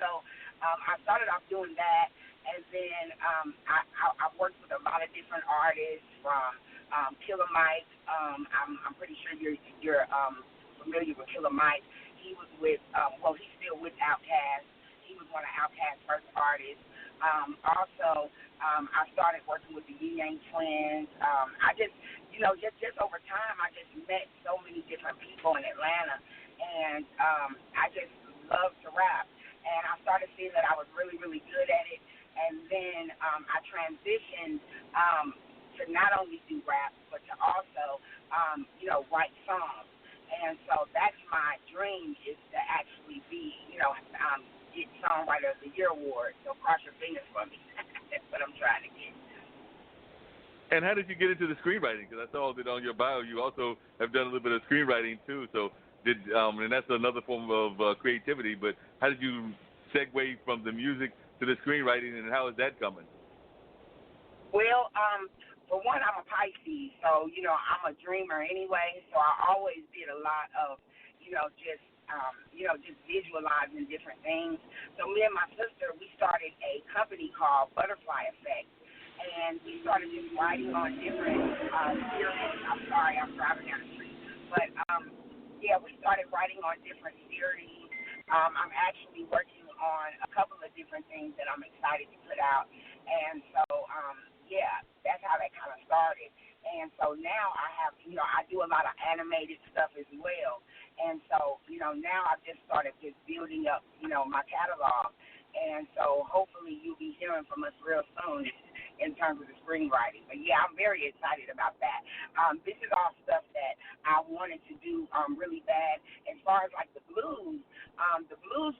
So I started off doing that, and then I've worked with a lot of different artists from Killer Mike. I'm pretty sure you're familiar with Killer Mike. He was with he's still with Outkast. He was one of Outkast's first artists. Also, I started working with the Yin Yang Twins. I just, just over time, I just met so many different people in Atlanta, and I just love to rap. And I started seeing that I was really, really good at it. And then I transitioned to not only do rap, but to also, write songs. And so that's my dream, is to actually be, get Songwriter of the Year award. So cross your fingers for me. That's what I'm trying to get. And how did you get into the screenwriting? Because I saw that on your bio, you also have done a little bit of screenwriting too. So and that's another form of creativity. But how did you segue from the music to the screenwriting, and how is that coming? Well, for one, I'm a Pisces, so I'm a dreamer anyway. So I always did a lot of, just visualizing different things. So me and my sister, we started a company called Butterfly Effect, and we started just writing on different series. I'm sorry, I'm driving down the street, but we started writing on different series. I'm actually working on a couple of different things that I'm excited to put out, and so that's how that kind of started. And so now I have, I do a lot of animated stuff as well. And so, now I've just started just building up, my catalog. And so hopefully you'll be hearing from us real soon in terms of the screenwriting. But, I'm very excited about that. This is all stuff that I wanted to do really bad. As far as, like, the blues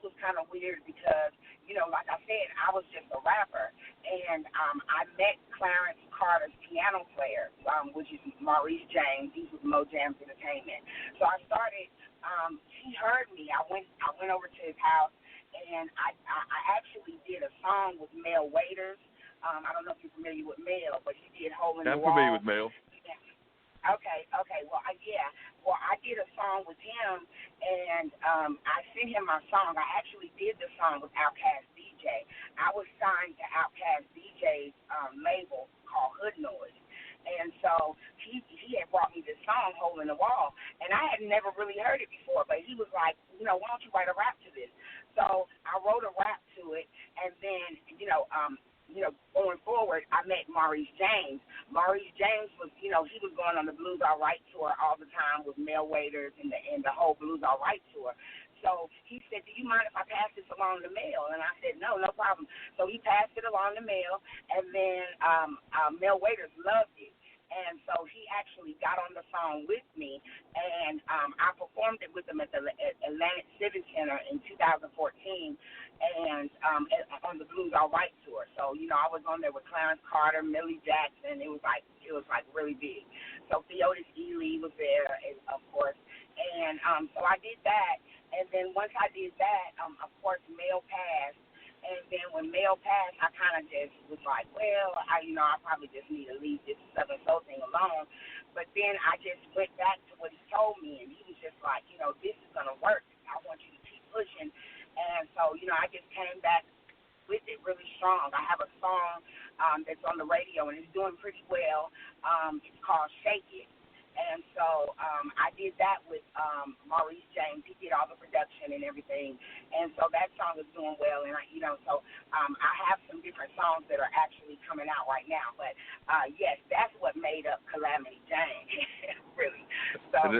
was kind of weird because, like I said, I was just a rapper. And I met Clarence Carter's piano player, which is Maurice James. He's with Mo Jams Entertainment. So I started, he heard me. I went over to his house, and I actually did a song with Mel Waiters. I don't know if you're familiar with Mel, but he did Hole in the Wall. I'm familiar with Mel. Okay. Well, I did a song with him, and I sent him my song. I actually did the song with Outkast DJ. I was signed to Outkast DJ's label called Hood Noise. And so he had brought me this song, Hole in the Wall, and I had never really heard it before, but he was like, why don't you write a rap to this? So I wrote a rap to it, and then, going forward, I met Maurice James. Maurice James was, he was going on the Blues All Right tour all the time with Mel Waiters and the whole Blues All Right tour. So he said, do you mind if I pass this along to Mel? And I said, no problem. So he passed it along to Mel, and then Mel Waiters loved it. And so he actually got on the song with me, and I performed it with him at the Atlantic Civic Center in 2014, and on the Blues All Right tour. So I was on there with Clarence Carter, Millie Jackson. It was like really big. So Theotis Ely was there, of course, and so I did that. And then once I did that, of course, Mel passed. And then when Mel passed, I kind of just was like, well, I probably just need to leave this Southern Soul thing alone. But then I just went back to what he told me, and he was just like, this is going to work. I want you to keep pushing. And so, I just came back with it really strong. I have a song that's on the radio, and it's doing pretty well. It's called Shake It. And so I did that with Maurice James. He did all the production and everything. And so that song is doing well. And, I have some different songs that are actually coming out right now. But, yes, that's what made up Calamity Jane, really. So,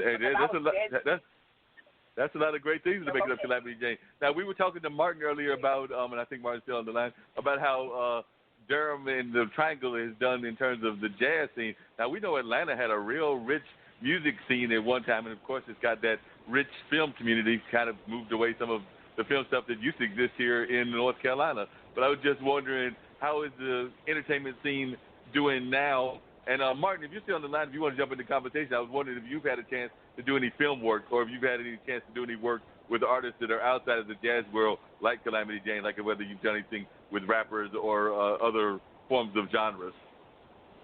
that's a lot of great things to make up Calamity Jane. Now, we were talking to Martin earlier about, and I think Martin's still on the line, about how Durham and the Triangle is done in terms of the jazz scene. Now, we know Atlanta had a real rich music scene at one time, and, of course, it's got that rich film community, kind of moved away some of the film stuff that used to exist here in North Carolina. But I was just wondering, how is the entertainment scene doing now? And, Martin, if you're still on the line, if you want to jump into the conversation, I was wondering if you've had a chance to do any film work, or if you've had any chance to do any work with artists that are outside of the jazz world, like Calamity Jane, like whether you've done anything with rappers or other forms of genres.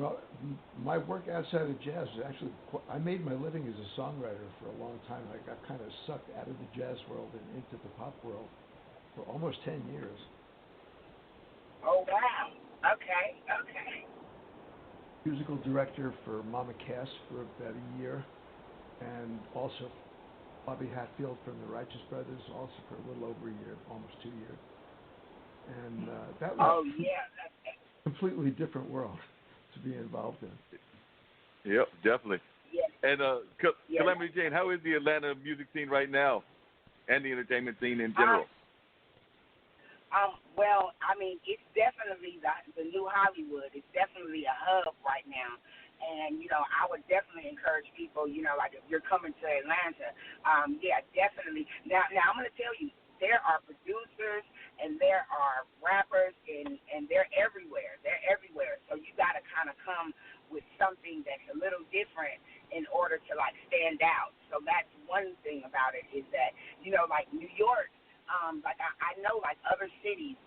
Well, my work outside of jazz is actually, I made my living as a songwriter for a long time. I got kind of sucked out of the jazz world and into the pop world. for almost 10 years. Oh wow. Okay. Okay. Musical director for Mama Cass for about a year, and also Bobby Hatfield from the Righteous Brothers, also for a little over a year, almost 2 years. And that was Oh yeah. a completely different world to be involved in. Yep, definitely. Yeah. And Yeah. Calamity Jane, how is the Atlanta music scene right now, and the entertainment scene in general? Well, I mean, it's definitely the new Hollywood. It's definitely a hub right now. And, you know, I would definitely encourage people, you know, like if you're coming to Atlanta, yeah, definitely. Now I'm going to tell you, there are producers and there are rappers and they're everywhere. They're everywhere. So you got to kind of come with something that's a little different in order to, like, stand out. So that's one thing about it is that, you know, like New York, like I know, like other cities,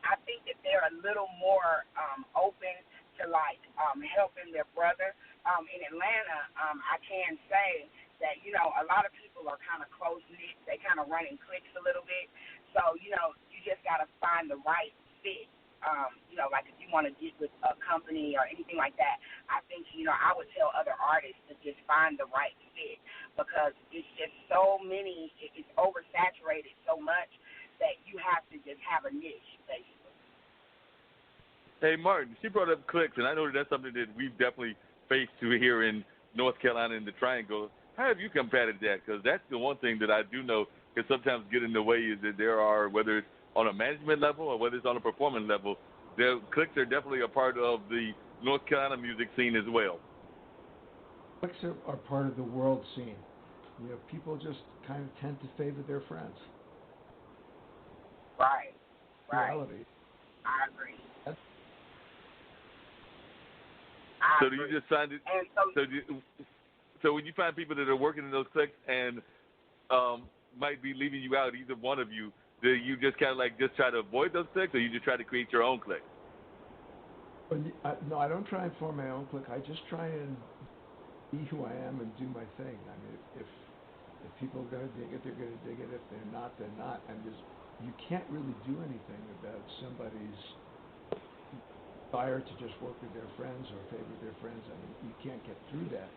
I think that they're a little more open to like helping their brother. In Atlanta, I can say that you know a lot of people are kind of close knit. They kind of run in cliques a little bit. So you know you just got to find the right fit. You know, like if you want to get with a company or anything like that, I think you know I would tell other artists to just find the right fit because it's just so many. It's oversaturated so much that you have to just have a niche, basically. Hey, Martin, she brought up clicks, and I know that's something that we've definitely faced here in North Carolina in the Triangle. How have you combated that? Because that's the one thing that I do know can sometimes get in the way is that there are, whether it's on a management level or whether it's on a performance level, clicks are definitely a part of the North Carolina music scene as well. Cliques are part of the world scene. You know, people just kind of tend to favor their friends. Right. Reality. I agree. So do you just find it? So when you find people that are working in those cliques and might be leaving you out, either one of you, do you just kind of like just try to avoid those cliques, or you just try to create your own clique? No, I don't try and form my own clique. I just try and be who I am and do my thing. I mean, if people are going to dig it, they're going to dig it. If they're not, they're not. And you can't really do anything about somebody's desire to just work with their friends or favor their friends. I mean, you can't get through that.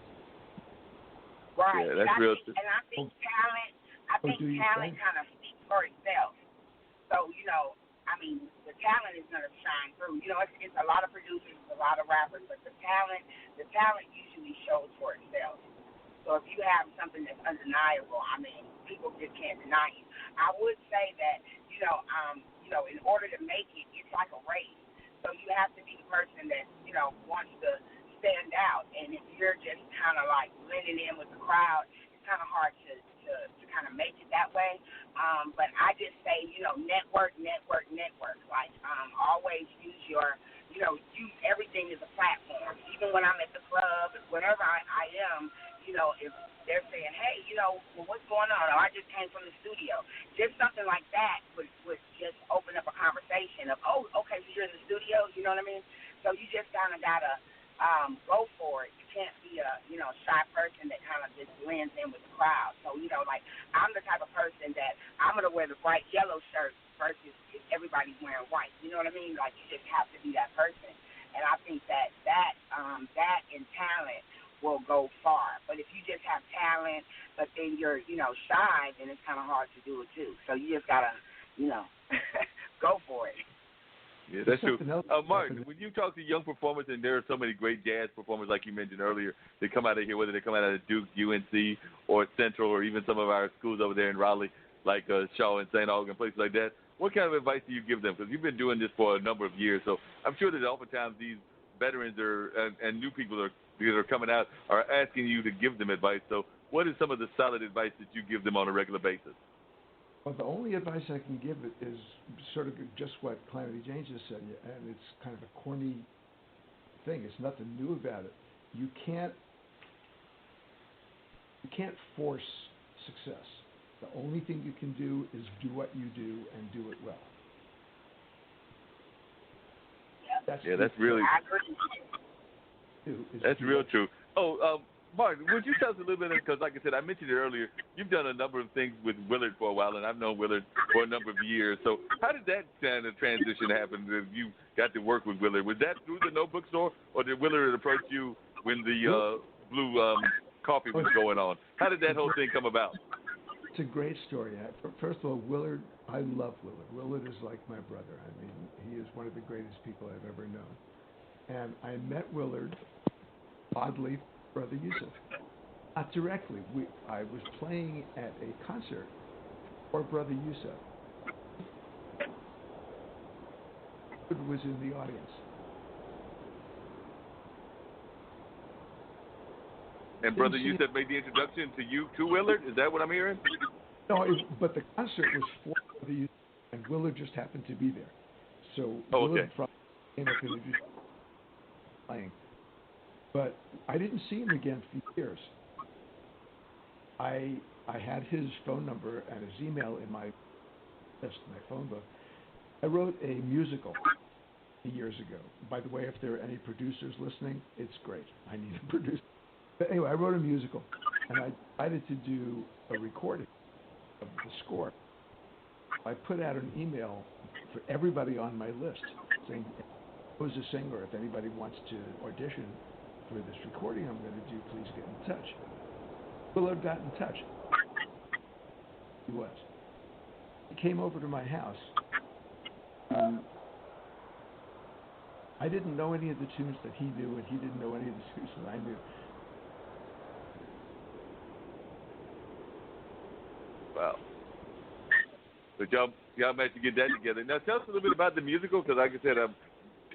Right. Yeah, that's real. And I think talent kind of speaks for itself. So, you know, I mean, the talent is going to shine through. You know, it's a lot of producers, a lot of rappers, but the talent usually shows for itself. So if you have something that's undeniable, I mean, people just can't deny you. I would say that, you know, in order to make it, it's like a race. So you have to be the person that, you know, wants to stand out. And if you're just kind of like blending in with the crowd, it's kind of hard to kind of make it that way. But I just say, you know, network. Like, always use use everything as a platform. Even when I'm at the club, whenever I am, you know, if they're saying, hey, you know, well, what's going on? Or I just came from the studio. Just something like that would just open up a conversation of, oh, okay, so you're in the studio, you know what I mean? So you just kind of got to go for it. You can't be a, you know, shy person that kind of just blends in with the crowd. So, you know, like, I'm the type of person that I'm going to wear the bright yellow shirt versus if everybody's wearing white. You know what I mean? Like, you just have to be that person. And I think that and talent will go far. But if you just have talent, but then you're, you know, shy, then it's kind of hard to do it too. So you just gotta, you know, go for it. Yeah, that's true. Martin, when you talk to young performers, and there are so many great jazz performers, like you mentioned earlier, they come out of here, whether they come out of Duke, UNC, or Central, or even some of our schools over there in Raleigh, like Shaw and St. Augustine, places like that. What kind of advice do you give them? Because you've been doing this for a number of years, so I'm sure that oftentimes these veterans and new people that are coming out are asking you to give them advice. So what is some of the solid advice that you give them on a regular basis? Well, the only advice I can give is sort of just what Calamity Jane just said, and it's kind of a corny thing. It's nothing new about it. You can't force success. The only thing you can do is do what you do and do it well. Yep. That's really That's real true. Oh, Martin, would you tell us a little bit, because like I said, I mentioned it earlier, you've done a number of things with Willard for a while, and I've known Willard for a number of years. So how did that kind of transition happen that you got to work with Willard? Was that through the notebook store, or did Willard approach you when the blue coffee was going on? How did that whole thing come about? It's a great story. First of all, Willard, I love Willard. Willard is like my brother. I mean, he is one of the greatest people I've ever known. And I met Willard, oddly, Brother Yusuf. Not directly. I was playing at a concert for Brother Yusuf. Willard was in the audience. And Brother Yusuf made the introduction to you to Willard? Is that what I'm hearing? No, but the concert was for Brother Yusuf, and Willard just happened to be there. So Willard came up and introduced playing. But I didn't see him again for years. I had his phone number and his email in my phone book. I wrote a musical years ago. By the way, if there are any producers listening, it's great. I need a producer. But anyway, I wrote a musical, and I decided to do a recording of the score. I put out an email for everybody on my list saying, who's a singer, if anybody wants to audition for this recording I'm going to do, please get in touch. Willard got in touch. He was. He came over to my house. I didn't know any of the tunes that he knew, and he didn't know any of the tunes that I knew. Wow. So y'all managed to get that together. Now tell us a little bit about the musical, because like I said,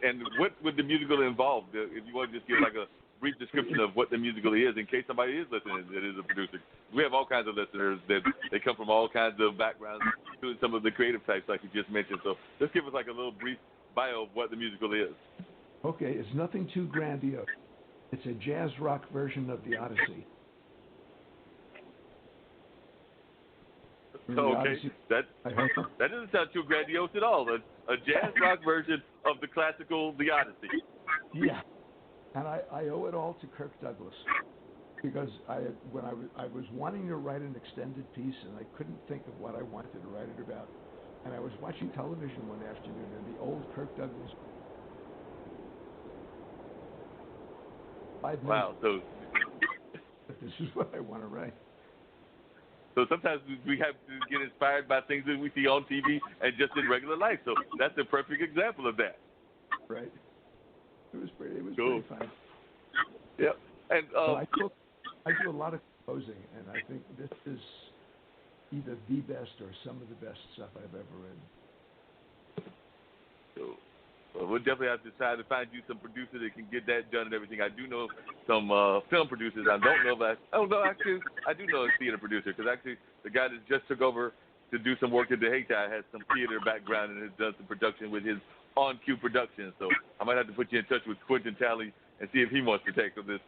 and what would the musical involve? If you want to just give like a brief description of what the musical is, in case somebody is listening that is a producer. We have all kinds of listeners that they come from all kinds of backgrounds, doing some of the creative types like you just mentioned. So just give us like a little brief bio of what the musical is. Okay, it's nothing too grandiose. It's a jazz rock version of the Odyssey. Okay, that doesn't sound too grandiose at all. A jazz rock version of the classical The Odyssey. Yeah, and I owe it all to Kirk Douglas, because when I was wanting to write an extended piece and I couldn't think of what I wanted to write it about, and I was watching television one afternoon and the old Kirk Douglas. 5 minutes. Wow, so this is what I want to write. So sometimes we have to get inspired by things that we see on TV and just in regular life. So that's a perfect example of that. Right. It was cool. pretty fun. Yep. And I do a lot of composing, and I think this is either the best or some of the best stuff I've ever written. Cool. Well, we'll definitely have to try to find you some producer that can get that done and everything. I do know some film producers. I don't know if actually, I do know a theater producer, because actually the guy that just took over to do some work at the Haiti has some theater background and has done some production with his on-cue production. So I might have to put you in touch with Quentin Talley and see if he wants to take this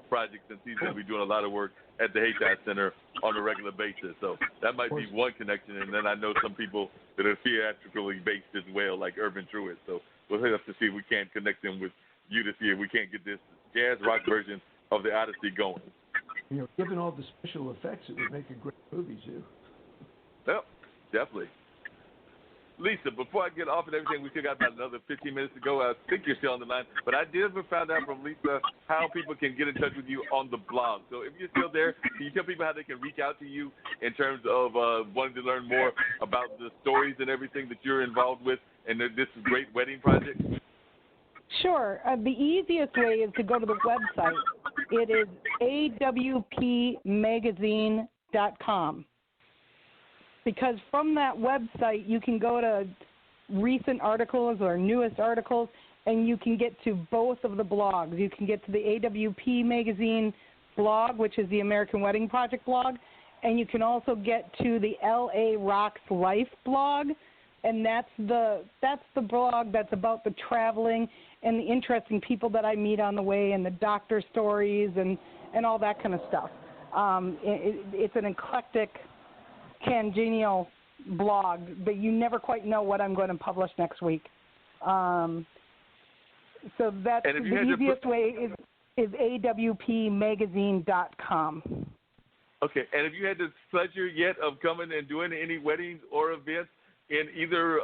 project, since he's going to be doing a lot of work at the Hayti Center on a regular basis. So that might be one connection. And then I know some people that are theatrically based as well, like Irvin Truitt. So we'll have to see if we can't connect them with you to see if we can't get this jazz rock version of the Odyssey going. You know, given all the special effects, it would make a great movie, too. Yep, definitely. Lisa, before I get off and everything, we still got about another 15 minutes to go. I think you're still on the line. But I did find out from Lisa how people can get in touch with you on the blog. So if you're still there, can you tell people how they can reach out to you in terms of wanting to learn more about the stories and everything that you're involved with and this great wedding project? Sure. The easiest way is to go to the website. It is awpmagazine.com. Because from that website, you can go to recent articles or newest articles, and you can get to both of the blogs. You can get to the AWP Magazine blog, which is the American Wedding Project blog, and you can also get to the LA Rocks Life blog, and that's the blog that's about the traveling and the interesting people that I meet on the way, and the doctor stories and all that kind of stuff. It's an eclectic, congenial blog, but you never quite know what I'm going to publish next week. So that's the easiest way is is awpmagazine.com. Okay, and have you had the pleasure yet of coming and doing any weddings or events in either